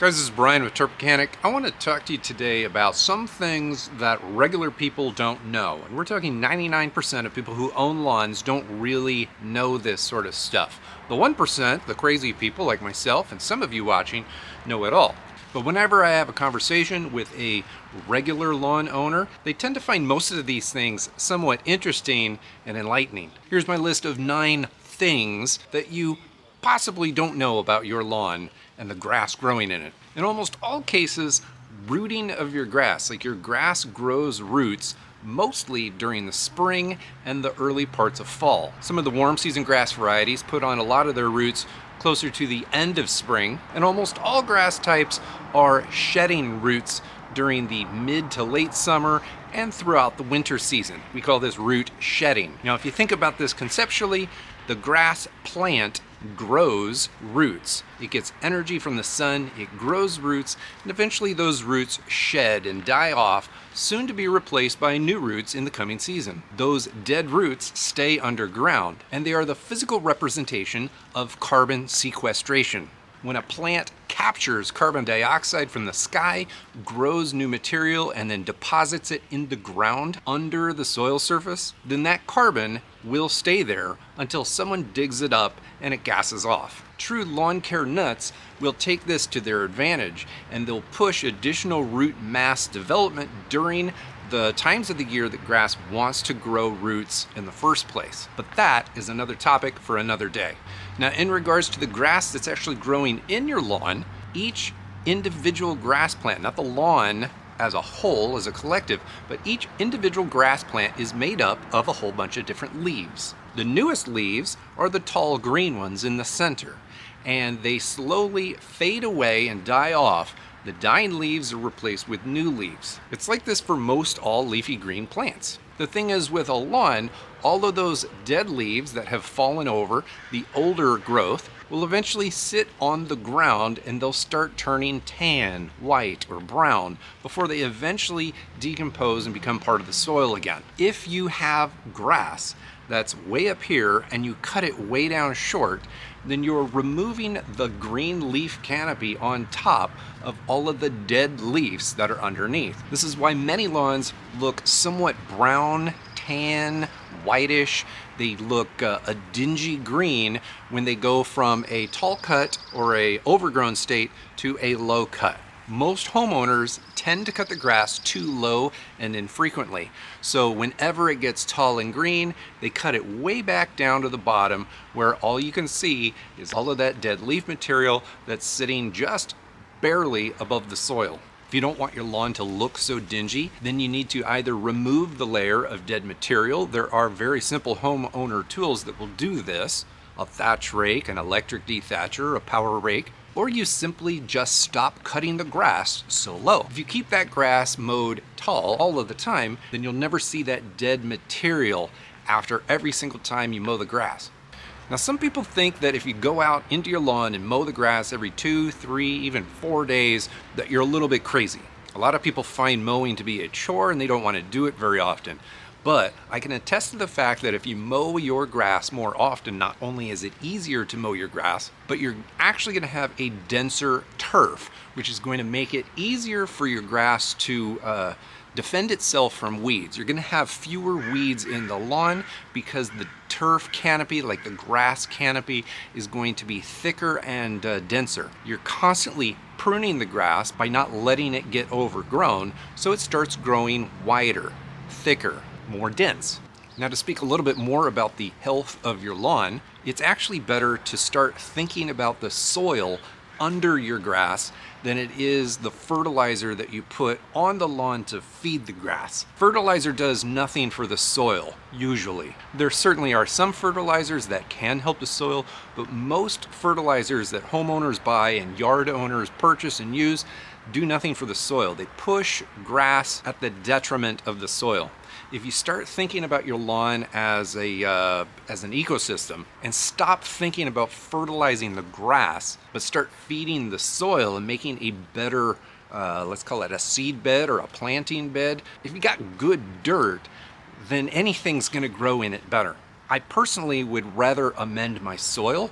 Guys, this is Brian with Turp Mechanic. I want to talk to you today about some things that regular people don't know. And we're talking 99% of people who own lawns don't really know this sort of stuff. The 1%, the crazy people like myself and some of you watching, know it all. But whenever I have a conversation with a regular lawn owner, they tend to find most of these things somewhat interesting and enlightening. Here's my list of 9 things that you possibly don't know about your lawn and the grass growing in it. In almost all cases, rooting of your grass, like your grass grows roots mostly during the spring and the early parts of fall. Some of the warm season grass varieties put on a lot of their roots closer to the end of spring, and almost all grass types are shedding roots during the mid to late summer and throughout the winter season. We call this root shedding. Now, if you think about this conceptually, the grass plant grows roots. It gets energy from the sun, it grows roots, and eventually those roots shed and die off, soon to be replaced by new roots in the coming season. Those dead roots stay underground, and they are the physical representation of carbon sequestration. When a plant captures carbon dioxide from the sky, grows new material, and then deposits it in the ground under the soil surface, then that carbon will stay there until someone digs it up and it gasses off. True lawn care nuts will take this to their advantage, and they'll push additional root mass development during the times of the year that grass wants to grow roots in the first place. But that is another topic for another day. Now, in regards to the grass that's actually growing in your lawn, each individual grass plant, not the lawn as a whole, as a collective, but each individual grass plant is made up of a whole bunch of different leaves. The newest leaves are the tall green ones in the center, and they slowly fade away and die off. The dying leaves are replaced with new leaves. It's like this for most all leafy green plants. The thing is, with a lawn, all of those dead leaves that have fallen over, the older growth, will eventually sit on the ground and they'll start turning tan, white, or brown before they eventually decompose and become part of the soil again. If you have grass that's way up here and you cut it way down short, then you're removing the green leaf canopy on top of all of the dead leaves that are underneath. This is why many lawns look somewhat brown, tan, whitish. They look a dingy green when they go from a tall cut or a overgrown state to a low cut. Most homeowners tend to cut the grass too low and infrequently. So whenever it gets tall and green, they cut it way back down to the bottom where all you can see is all of that dead leaf material that's sitting just barely above the soil. If you don't want your lawn to look so dingy, then you need to either remove the layer of dead material. There are very simple homeowner tools that will do this: a thatch rake, an electric dethatcher, a power rake, or you simply just stop cutting the grass so low. If you keep that grass mowed tall all of the time, then you'll never see that dead material after every single time you mow the grass. Now, some people think that if you go out into your lawn and mow the grass every 2, 3, even 4 days, that you're a little bit crazy. A lot of people find mowing to be a chore and they don't want to do it very often. But I can attest to the fact that if you mow your grass more often, not only is it easier to mow your grass, but you're actually going to have a denser turf, which is going to make it easier for your grass to defend itself from weeds. You're going to have fewer weeds in the lawn because the turf canopy, like the grass canopy, is going to be thicker and denser. You're constantly pruning the grass by not letting it get overgrown, so it starts growing wider, thicker, more dense. Now, to speak a little bit more about the health of your lawn, it's actually better to start thinking about the soil under your grass than it is the fertilizer that you put on the lawn to feed the grass. Fertilizer does nothing for the soil, usually. There certainly are some fertilizers that can help the soil, but most fertilizers that homeowners buy and yard owners purchase and use do nothing for the soil. They push grass at the detriment of the soil. If you start thinking about your lawn as an ecosystem and stop thinking about fertilizing the grass, but start feeding the soil and making a better, let's call it a seed bed or a planting bed, if you got good dirt, then anything's going to grow in it better. I personally would rather amend my soil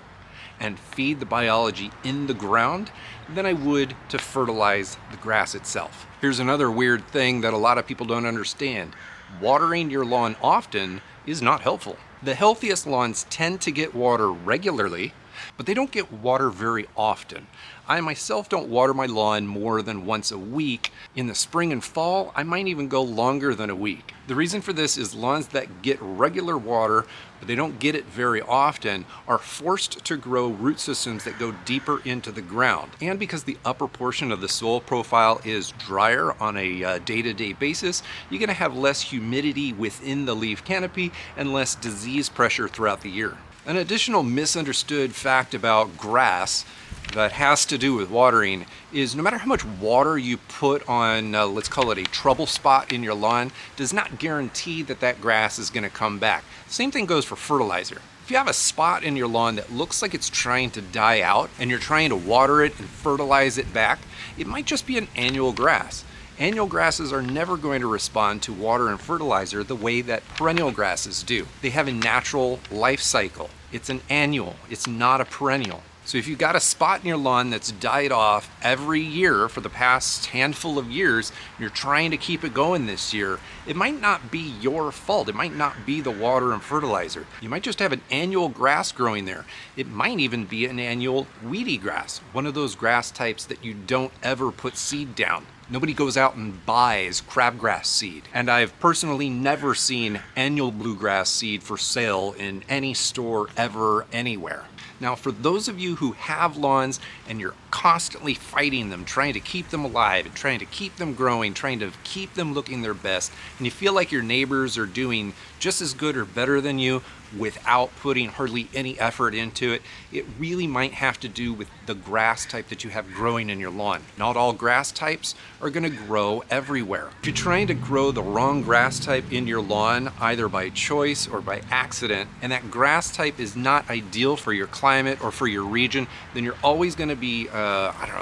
and feed the biology in the ground than I would to fertilize the grass itself. Here's another weird thing that a lot of people don't understand. Watering your lawn often is not helpful. The healthiest lawns tend to get water regularly, but they don't get water very often. I myself don't water my lawn more than once a week. In the spring and fall, I might even go longer than a week. The reason for this is lawns that get regular water, but they don't get it very often, are forced to grow root systems that go deeper into the ground. And because the upper portion of the soil profile is drier on a day-to-day basis, you're going to have less humidity within the leaf canopy and less disease pressure throughout the year. An additional misunderstood fact about grass that has to do with watering is no matter how much water you put on, let's call it a trouble spot in your lawn, does not guarantee that that grass is going to come back. Same thing goes for fertilizer. If you have a spot in your lawn that looks like it's trying to die out and you're trying to water it and fertilize it back, it might just be an annual grass. Annual grasses are never going to respond to water and fertilizer the way that perennial grasses do. They have a natural life cycle. It's an annual, it's not a perennial. So if you've got a spot in your lawn that's died off every year for the past handful of years, and you're trying to keep it going this year, it might not be your fault. It might not be the water and fertilizer. You might just have an annual grass growing there. It might even be an annual weedy grass, one of those grass types that you don't ever put seed down. Nobody goes out and buys crabgrass seed. And I've personally never seen annual bluegrass seed for sale in any store ever, anywhere. Now, for those of you who have lawns and you're constantly fighting them, trying to keep them alive and trying to keep them growing, trying to keep them looking their best, and you feel like your neighbors are doing just as good or better than you without putting hardly any effort into it, it really might have to do with the grass type that you have growing in your lawn. Not all grass types are going to grow everywhere. If you're trying to grow the wrong grass type in your lawn, either by choice or by accident, and that grass type is not ideal for your climate or for your region, then you're always going to be,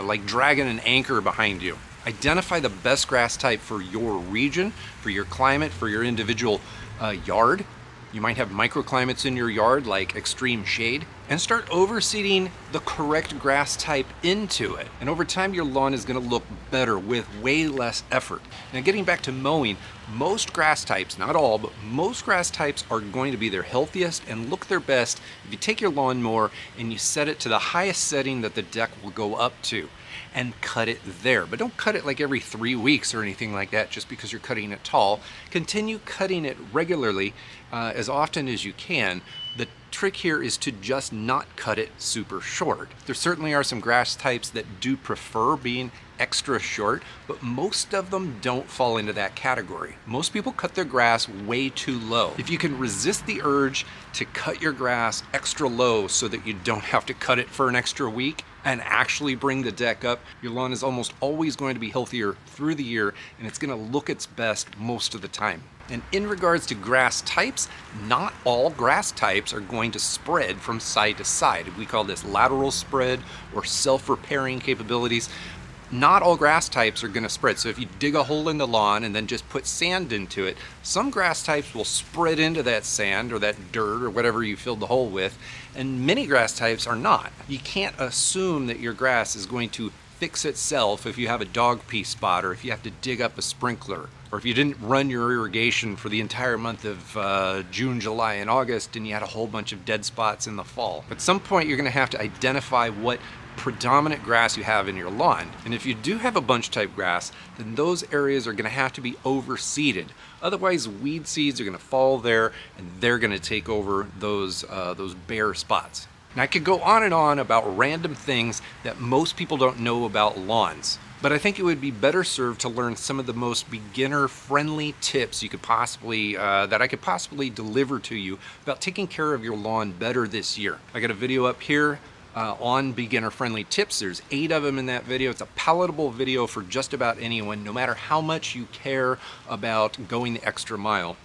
like dragging an anchor behind you. Identify the best grass type for your region, for your climate, for your individual yard. You might have microclimates in your yard like extreme shade, and start overseeding the correct grass type into it. And over time your lawn is going to look better with way less effort. Now getting back to mowing, most grass types, not all, but most grass types are going to be their healthiest and look their best if you take your lawnmower and you set it to the highest setting that the deck will go up to, and cut it there. But don't cut it like every 3 weeks or anything like that just because you're cutting it tall. Continue cutting it regularly as often as you can. The trick here is to just not cut it super short. There certainly are some grass types that do prefer being extra short, but most of them don't fall into that category. Most people cut their grass way too low. If you can resist the urge to cut your grass extra low so that you don't have to cut it for an extra week and actually bring the deck up, your lawn is almost always going to be healthier through the year, and it's going to look its best most of the time. And in regards to grass types, not all grass types are going to spread from side to side. We call this lateral spread or self-repairing capabilities. Not all grass types are going to spread. So if you dig a hole in the lawn and then just put sand into it, some grass types will spread into that sand or that dirt or whatever you filled the hole with, and many grass types are not. You can't assume that your grass is going to fix itself if you have a dog pee spot, or if you have to dig up a sprinkler, or if you didn't run your irrigation for the entire month of June, July, and August, and you had a whole bunch of dead spots in the fall. At some point, you're going to have to identify what predominant grass you have in your lawn. And if you do have a bunch type grass, then those areas are going to have to be overseeded. Otherwise, weed seeds are going to fall there, and they're going to take over those bare spots. Now, I could go on and on about random things that most people don't know about lawns, but I think it would be better served to learn some of the most beginner-friendly tips you could possibly, that I could possibly deliver to you about taking care of your lawn better this year. I got a video up here on beginner-friendly tips. There's 8 of them in that video. It's a palatable video for just about anyone, no matter how much you care about going the extra mile.